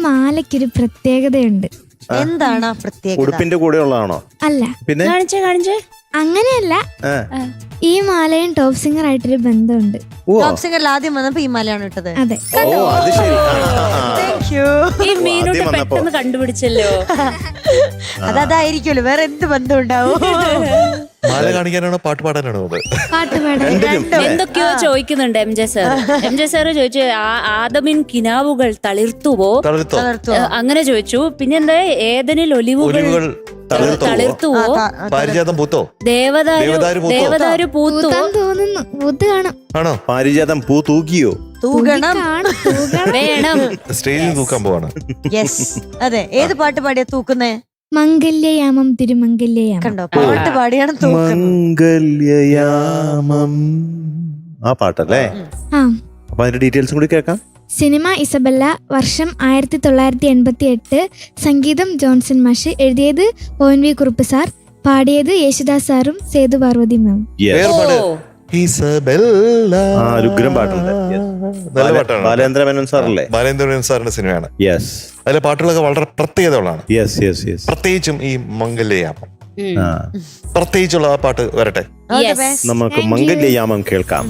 മാലയ്ക്കൊരു പ്രത്യേകതയുണ്ട്. എന്താണ് പ്രത്യേകത? ഉടുപ്പിന്റെ കൂടെ ഉള്ളതാണോ? അല്ല, പിന്നെ കാണിച്ചേ അങ്ങനെയല്ല. ഈ മാലയും ടോപ്പ് സിംഗർ ആയിട്ടൊരു ബന്ധമുണ്ട്. ടോപ്പ് സിംഗറിൽ ആദ്യം വന്നപ്പോ ഈ മാലയാണ് ഇട്ടത്. അതെ. ഓ അത് ശരി. ഈ മീനോട്ട് പെട്ടെന്ന് കണ്ടുപിടിച്ചല്ലോ. അതായിരിക്കുമല്ലോ, വേറെ എന്ത് ബന്ധം ഉണ്ടാവും? മാല കാണിക്കാനാണോ പാട്ട് പാടാനാണോ? പാട്ട് പാടാൻ എന്തൊക്കെയോ ചോദിക്കുന്നുണ്ട് എം ജെ സാർ ചോദിച്ചു, ആദമിൻ കിനാവുകൾ തളിർത്തുവോ, അങ്ങനെ ചോദിച്ചു. പിന്നെന്താ, ഏതനിൽ ഒലിവുകൾ തളിർത്തുവോ, പാരിജാതം പൂത്തോ, ദേവദാരു പൂത്തു തോന്നുന്നു. പൂത്ത് കാണും. ആണോ? പാരിജാതം പൂ തൂക്കിയോ? തൂകണം വേണം. സ്റ്റേജിൽ തൂക്കാൻ പോവാണ്. യെസ്, അതെ. ഏത് പാട്ട് പാടിയാ തൂക്കുന്നേ? മംഗല്യയാമം തിരുമംഗല്യയാമം. കണ്ടോ, പാട്ട് പാടിയാണ് മംഗല്യയാമം. ആ പാട്ടല്ലേ? ആ. അപ്പൊ അതിന്റെ ഡീറ്റെയിൽസും കൂടി കേൾക്കാം. സിനിമ ഇസബെല്ല, വർഷം 1988, സംഗീതം ജോൺസൺ മാഷ്, എഴുതിയത് ONV കുറുപ്പ് സാർ, പാടിയത് യേശുദാസ് സാറും സേതു പാർവതി മാം. ഉഗ്രം പാട്ടുണ്ട്. നല്ല പാട്ടാണ്. ബാലേന്ദ്ര മേനോൻ സാറല്ലേ? ബാലേന്ദ്ര മേനോൻ സാറിന്റെ സിനിമയാണ്. യെസ്. അതിലെ പാട്ടുകളൊക്കെ വളരെ പ്രത്യേകതകളാണ്. Yes yes yes. പ്രത്യേകിച്ചും ഈ മംഗല്യയാമം, പ്രത്യേകിച്ചുള്ള ആ പാട്ട് വരട്ടെ. നമുക്ക് മംഗല്യയാമം കേൾക്കാം.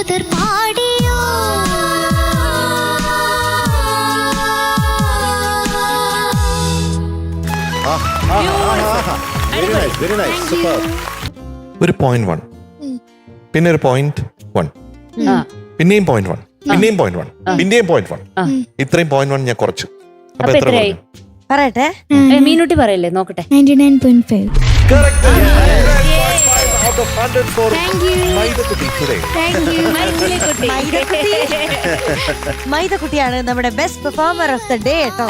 ദൂതർ പാടിയോ വെരി നൈസ് സൂപ്പർ. ഒരു 0.1, പിന്നെ ഒരു 0.1, പിന്നെയും 0.1, പിന്നെയും 0.1, പിന്നെയും 0.1. ഇത്രയും 0.1 ഞാൻ കുറച്ചു. അപ്പൊ അപ്പൊ എത്ര എത്രയായി? കുറഞ്ഞു? പറയട്ടെ. മീനുട്ടി പറയല്ലേ നോക്കട്ടെ. 99.5. Correct. 99.5 out of 100 for മൈദക്കുട്ടി today. മൈദക്കുട്ടിയാണ് നമ്മുടെ best performer of the day കേട്ടോ.